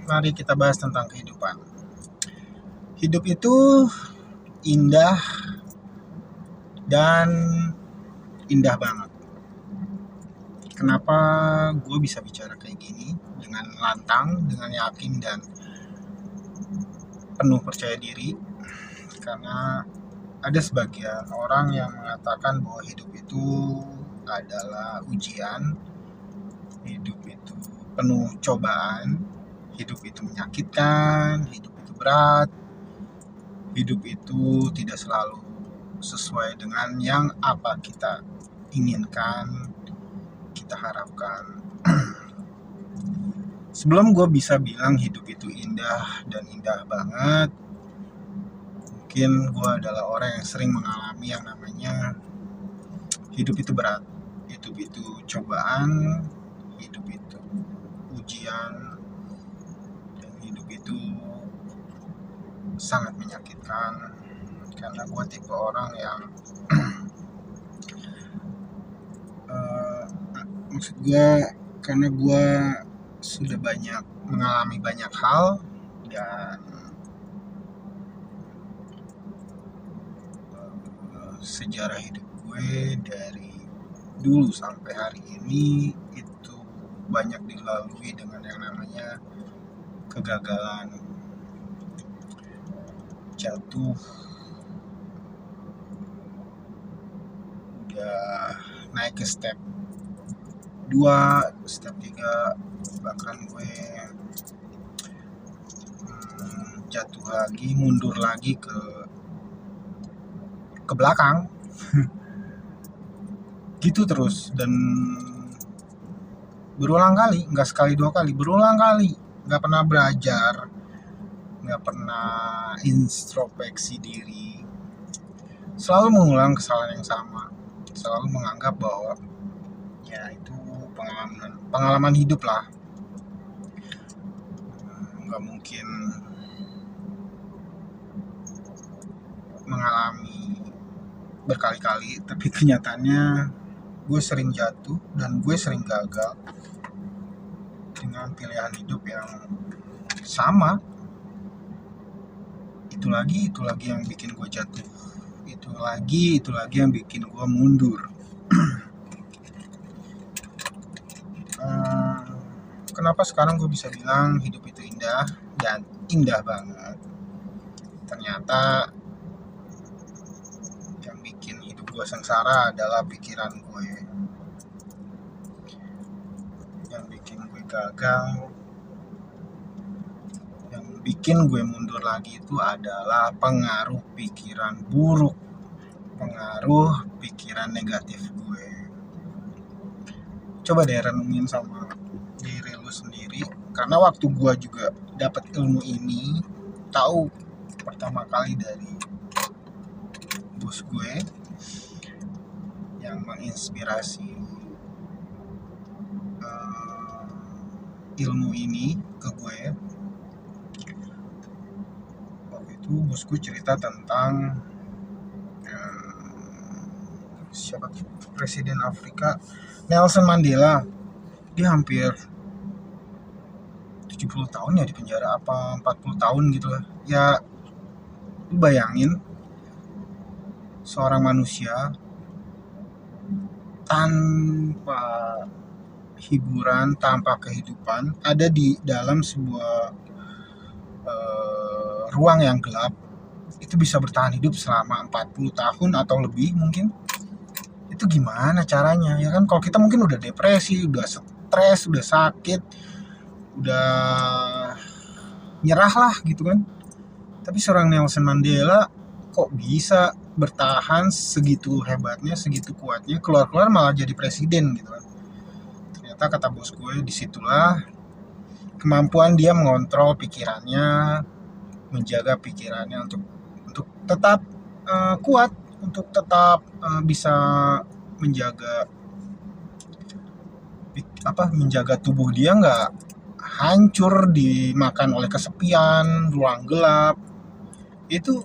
mari kita bahas tentang kehidupan. Hidup itu indah dan indah banget. Kenapa gue bisa bicara kayak gini dengan lantang, dengan yakin dan penuh percaya diri? Karena ada sebagian orang yang mengatakan bahwa hidup itu adalah ujian, hidup itu penuh cobaan, hidup itu menyakitkan, hidup itu berat, hidup itu tidak selalu sesuai dengan yang apa kita inginkan, kita harapkan. Sebelum gue bisa bilang hidup itu indah dan indah banget, mungkin gue adalah orang yang sering mengalami yang namanya hidup itu berat, hidup itu cobaan, hidup itu ujian, dan hidup itu sangat menyakitkan. Karena gue tipe orang yang maksud gue karena gue sudah banyak mengalami banyak hal dan sejarah hidup gue dari dulu sampai hari ini itu banyak dilalui dengan yang namanya kegagalan, jatuh, udah naik ke step 2, step 3, bahkan gue jatuh lagi, mundur lagi ke belakang gitu terus, dan berulang kali, nggak sekali dua kali, berulang kali, nggak pernah belajar, nggak pernah introspeksi diri, selalu mengulang kesalahan yang sama, selalu menganggap bahwa ya itu pengalaman hidup lah, nggak mungkin mengalami berkali-kali. Tapi kenyataannya gue sering jatuh dan gue sering gagal dengan pilihan hidup yang sama. Itu lagi yang bikin gue jatuh, itu lagi yang bikin gue mundur. Kenapa sekarang gue bisa bilang hidup itu indah dan indah banget? Ternyata yang bikin hidup gue sengsara adalah pikiran gue. Yang bikin gue gagal, yang bikin gue mundur lagi itu adalah pengaruh pikiran buruk, pengaruh pikiran negatif gue. Coba deh renungin sama diri lu sendiri, karena waktu gue juga dapat ilmu ini, tahu pertama kali dari bos gue yang menginspirasi ilmu ini ke gue. Waktu itu bos gue cerita tentang siapa tuh, Presiden Afrika Nelson Mandela. Dia hampir 70 tahun ya di penjara, apa 40 tahun gitu lah. Ya lu bayangin seorang manusia tanpa hiburan, tanpa kehidupan, ada di dalam sebuah ruang yang gelap, itu bisa bertahan hidup selama 40 tahun atau lebih mungkin. Itu gimana caranya? Ya kan kalau kita mungkin udah depresi, udah stres, udah sakit, udah nyerah lah gitu kan. Tapi seorang Nelson Mandela kok bisa bertahan segitu hebatnya, segitu kuatnya, keluar-keluar malah jadi presiden gitu kan. Ternyata kata bos gue, disitulah kemampuan dia mengontrol pikirannya, menjaga pikirannya untuk tetap kuat, untuk tetap bisa menjaga tubuh dia nggak hancur dimakan oleh kesepian, ruang gelap. Itu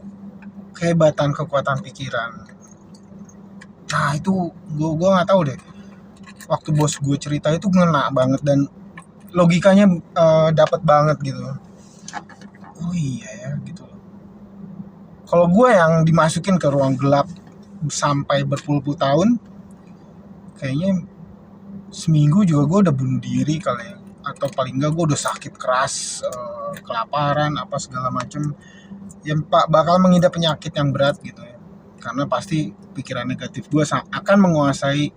kehebatan, kekuatan pikiran. Nah itu gue nggak tahu deh, waktu bos gue cerita itu ngena banget, dan logikanya dapat banget gitu. Oh iya ya gitu. Kalau gue yang dimasukin ke ruang gelap sampai berpuluh-puluh tahun, kayaknya seminggu juga gue udah bunuh diri kali ya, atau paling enggak gue udah sakit keras, kelaparan apa segala macem, yang bakal mengidap penyakit yang berat gitu ya, karena pasti pikiran negatif gue akan menguasai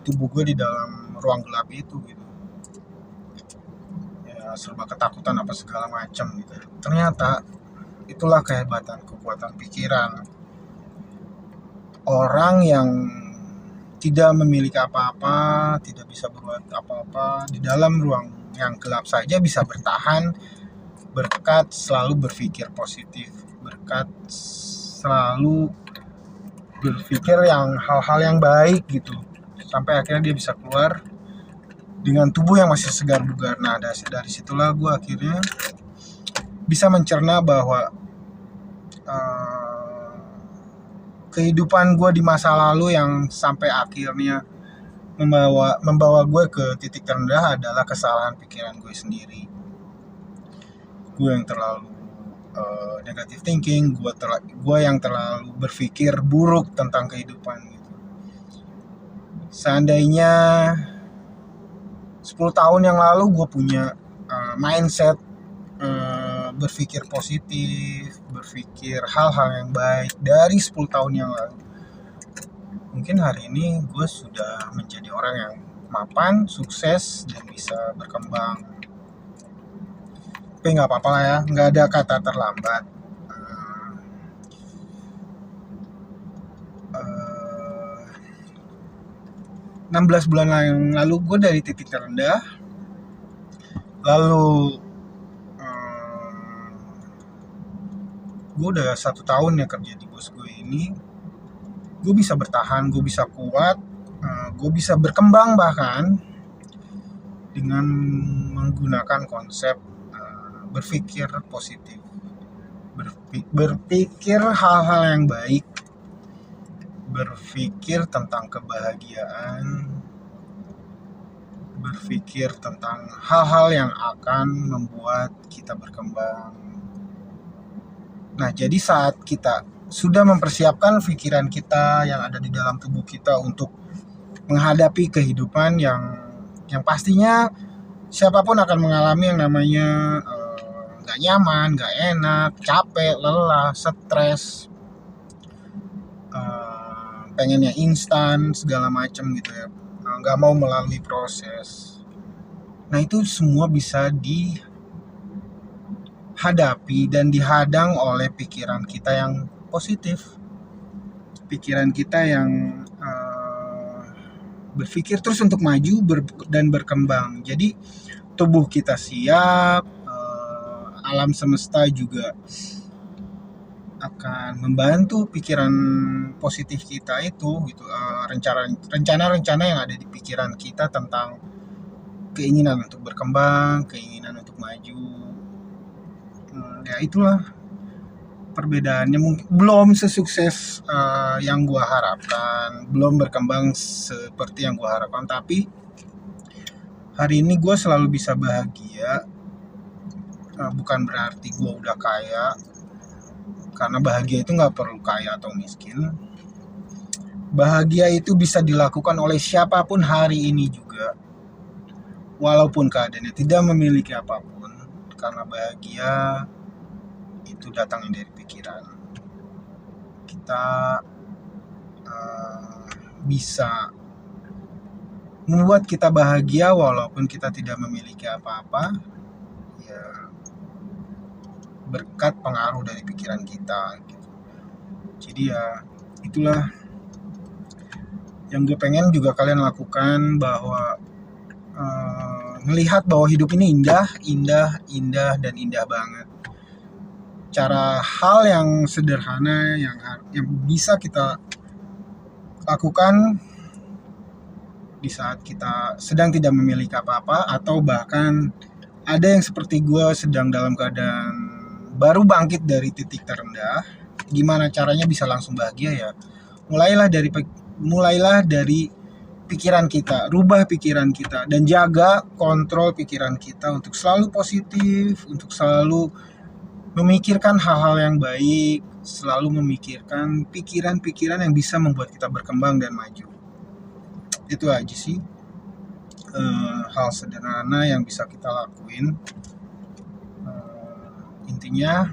tubuh gue di dalam ruang gelap itu gitu ya, serba ketakutan apa segala macam gitu. Ternyata itulah kehebatan kekuatan pikiran. Orang yang tidak memiliki apa-apa, tidak bisa berbuat apa-apa, di dalam ruang yang gelap saja bisa bertahan berkat selalu berpikir positif, berkat selalu berpikir yang hal-hal yang baik gitu, sampai akhirnya dia bisa keluar dengan tubuh yang masih segar bugar. Nah dari situlah gue akhirnya bisa mencerna bahwa kehidupan gue di masa lalu yang sampai akhirnya membawa gue ke titik terendah adalah kesalahan pikiran gue sendiri. Gue yang terlalu negative thinking, gue yang terlalu berpikir buruk tentang kehidupan gitu. Seandainya 10 tahun yang lalu gue punya mindset berpikir positif, berpikir hal-hal yang baik dari 10 tahun yang lalu, mungkin hari ini gue sudah menjadi orang yang mapan, sukses, dan bisa berkembang. Tapi nggak apa-apa lah ya, nggak ada kata terlambat. 16 bulan yang lalu gue dari titik terendah, lalu gue udah 1 tahun ya kerja di bos gue ini. Gue bisa bertahan, gue bisa kuat, gue bisa berkembang bahkan dengan menggunakan konsep berpikir positif, berpikir hal-hal yang baik, berpikir tentang kebahagiaan, berpikir tentang hal-hal yang akan membuat kita berkembang. Nah, jadi saat kita sudah mempersiapkan pikiran kita yang ada di dalam tubuh kita untuk menghadapi kehidupan yang pastinya siapapun akan mengalami yang namanya gak nyaman, gak enak, capek, lelah, stres, pengennya instan, segala macam gitu ya, gak mau melalui proses. Nah itu semua bisa dihadapi dan dihadang oleh pikiran kita yang positif, pikiran kita yang berpikir terus untuk maju dan berkembang. Jadi tubuh kita siap, alam semesta juga akan membantu pikiran positif kita itu gitu, rencana-rencana yang ada di pikiran kita tentang keinginan untuk berkembang, keinginan untuk maju. Ya itulah perbedaannya. Mungkin belum sesukses yang gua harapkan, belum berkembang seperti yang gua harapkan, tapi hari ini gua selalu bisa bahagia. Bukan berarti gue udah kaya, karena bahagia itu gak perlu kaya atau miskin. Bahagia itu bisa dilakukan oleh siapapun hari ini juga, walaupun keadaannya tidak memiliki apapun, karena bahagia itu datangnya dari pikiran. Kita bisa membuat kita bahagia walaupun kita tidak memiliki apa-apa, ya berkat pengaruh dari pikiran kita gitu. Jadi ya itulah yang gue pengen juga kalian lakukan, bahwa melihat bahwa hidup ini indah dan indah banget. Cara hal yang sederhana yang bisa kita lakukan di saat kita sedang tidak memiliki apa-apa, atau bahkan ada yang seperti gue sedang dalam keadaan baru bangkit dari titik terendah. Gimana caranya bisa langsung bahagia ya? Mulailah dari pikiran kita, rubah pikiran kita, dan jaga kontrol pikiran kita untuk selalu positif, untuk selalu memikirkan hal-hal yang baik, selalu memikirkan pikiran-pikiran yang bisa membuat kita berkembang dan maju. Itu aja sih hal sederhana yang bisa kita lakuin. Intinya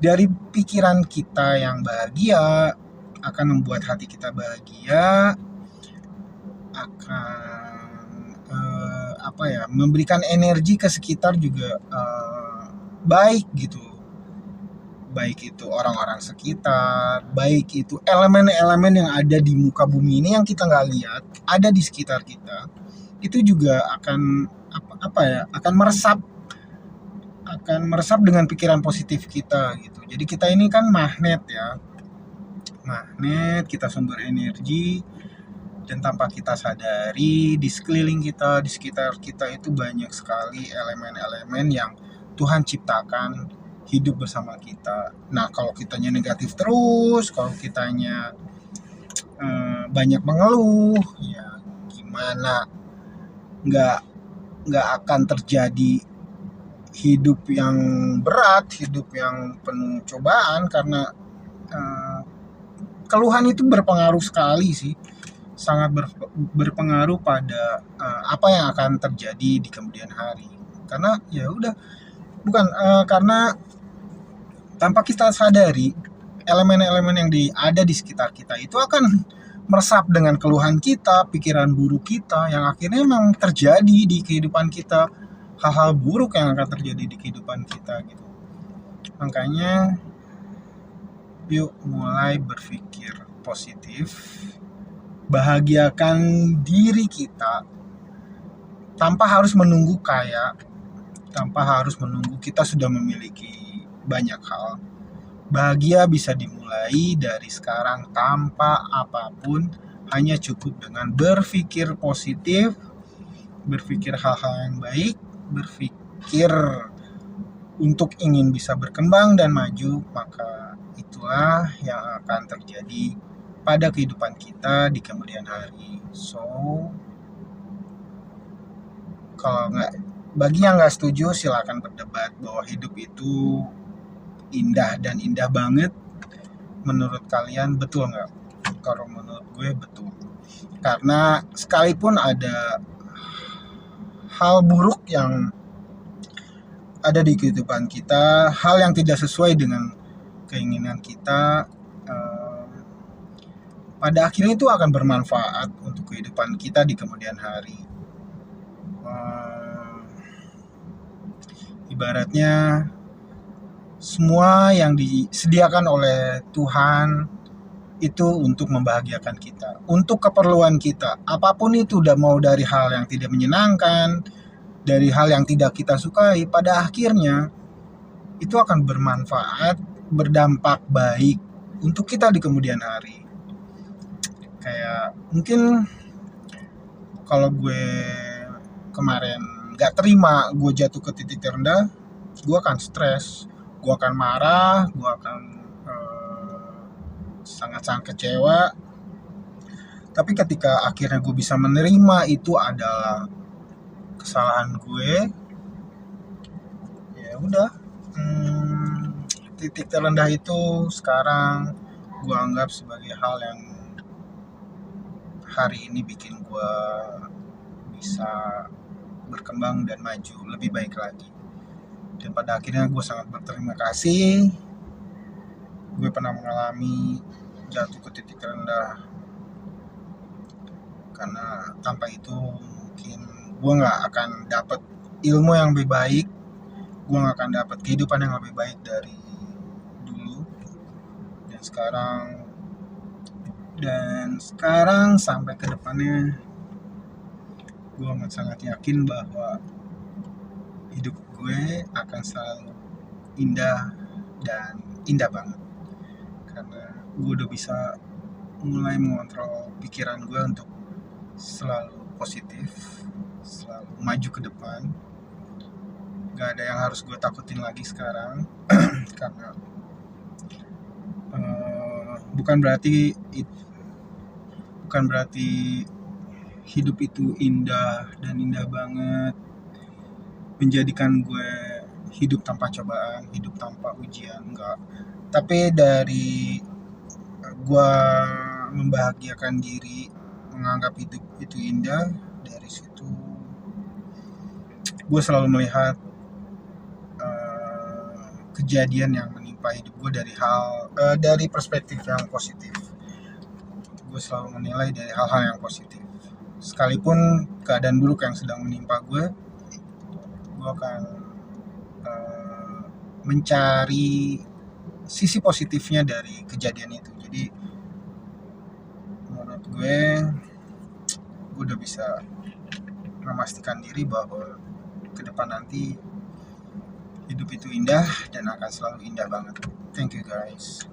dari pikiran kita yang bahagia akan membuat hati kita bahagia, akan memberikan energi ke sekitar juga baik gitu, baik itu orang-orang sekitar, baik itu elemen-elemen yang ada di muka bumi ini yang kita nggak lihat ada di sekitar kita, itu juga akan meresap dengan pikiran positif kita gitu. Jadi kita ini kan magnet ya, magnet, kita sumber energi, dan tanpa kita sadari di sekeliling kita, di sekitar kita itu banyak sekali elemen-elemen yang Tuhan ciptakan hidup bersama kita. Nah, kalau kitanya negatif terus, kalau kitanya banyak mengeluh, ya gimana? Nggak akan terjadi hidup yang berat, hidup yang penuh cobaan, karena keluhan itu berpengaruh sekali sih, sangat berpengaruh pada apa yang akan terjadi di kemudian hari. Karena ya udah, karena tanpa kita sadari elemen-elemen yang ada di sekitar kita itu akan meresap dengan keluhan kita, pikiran buruk kita, yang akhirnya memang terjadi di kehidupan kita, hal-hal buruk yang akan terjadi di kehidupan kita gitu. Makanya yuk mulai berpikir positif, bahagiakan diri kita tanpa harus menunggu kaya, tanpa harus menunggu kita sudah memiliki banyak hal. Bahagia bisa dimulai dari sekarang tanpa apapun, hanya cukup dengan berpikir positif, berpikir hal-hal yang baik, berpikir untuk ingin bisa berkembang dan maju, maka itulah yang akan terjadi pada kehidupan kita di kemudian hari. So, kalau bagi yang nggak setuju silakan berdebat bahwa hidup itu indah dan indah banget. Menurut kalian betul nggak? Kalau menurut gue betul. Karena sekalipun ada hal buruk yang ada di kehidupan kita, hal yang tidak sesuai dengan keinginan kita, pada akhirnya itu akan bermanfaat untuk kehidupan kita di kemudian hari. Ibaratnya semua yang disediakan oleh Tuhan itu untuk membahagiakan kita, untuk keperluan kita, apapun itu, udah mau dari hal yang tidak menyenangkan, dari hal yang tidak kita sukai, pada akhirnya itu akan bermanfaat, berdampak baik untuk kita di kemudian hari. Kayak mungkin kalau gue kemarin gak terima, gue jatuh ke titik terendah, gue akan stres, gue akan marah, gue akan sangat-sangat kecewa. Tapi ketika akhirnya gue bisa menerima itu adalah kesalahan gue, ya udah, titik terendah itu sekarang gue anggap sebagai hal yang hari ini bikin gue bisa berkembang dan maju lebih baik lagi. Dan pada akhirnya gue sangat berterima kasih gue pernah mengalami jatuh ke titik terendah, karena tanpa itu mungkin gue gak akan dapat ilmu yang lebih baik, gue gak akan dapat kehidupan yang lebih baik dari dulu. Dan sekarang sampai ke depannya gue amat sangat yakin bahwa hidup gue akan selalu indah dan indah banget, karena gue udah bisa mulai mengontrol pikiran gue untuk selalu positif, selalu maju ke depan. Gak ada yang harus gue takutin lagi sekarang. Karena bukan berarti hidup itu indah dan indah banget, menjadikan gue hidup tanpa cobaan, hidup tanpa ujian, enggak. Tapi dari gue membahagiakan diri, menganggap hidup itu indah, dari situ gue selalu melihat kejadian yang menimpa hidup gue dari perspektif yang positif. Gue selalu menilai dari hal-hal yang positif. Sekalipun keadaan buruk yang sedang menimpa gue akan mencari sisi positifnya dari kejadian itu. Jadi menurut gue udah bisa memastikan diri bahwa ke depan nanti hidup itu indah dan akan selalu indah banget. Thank you guys.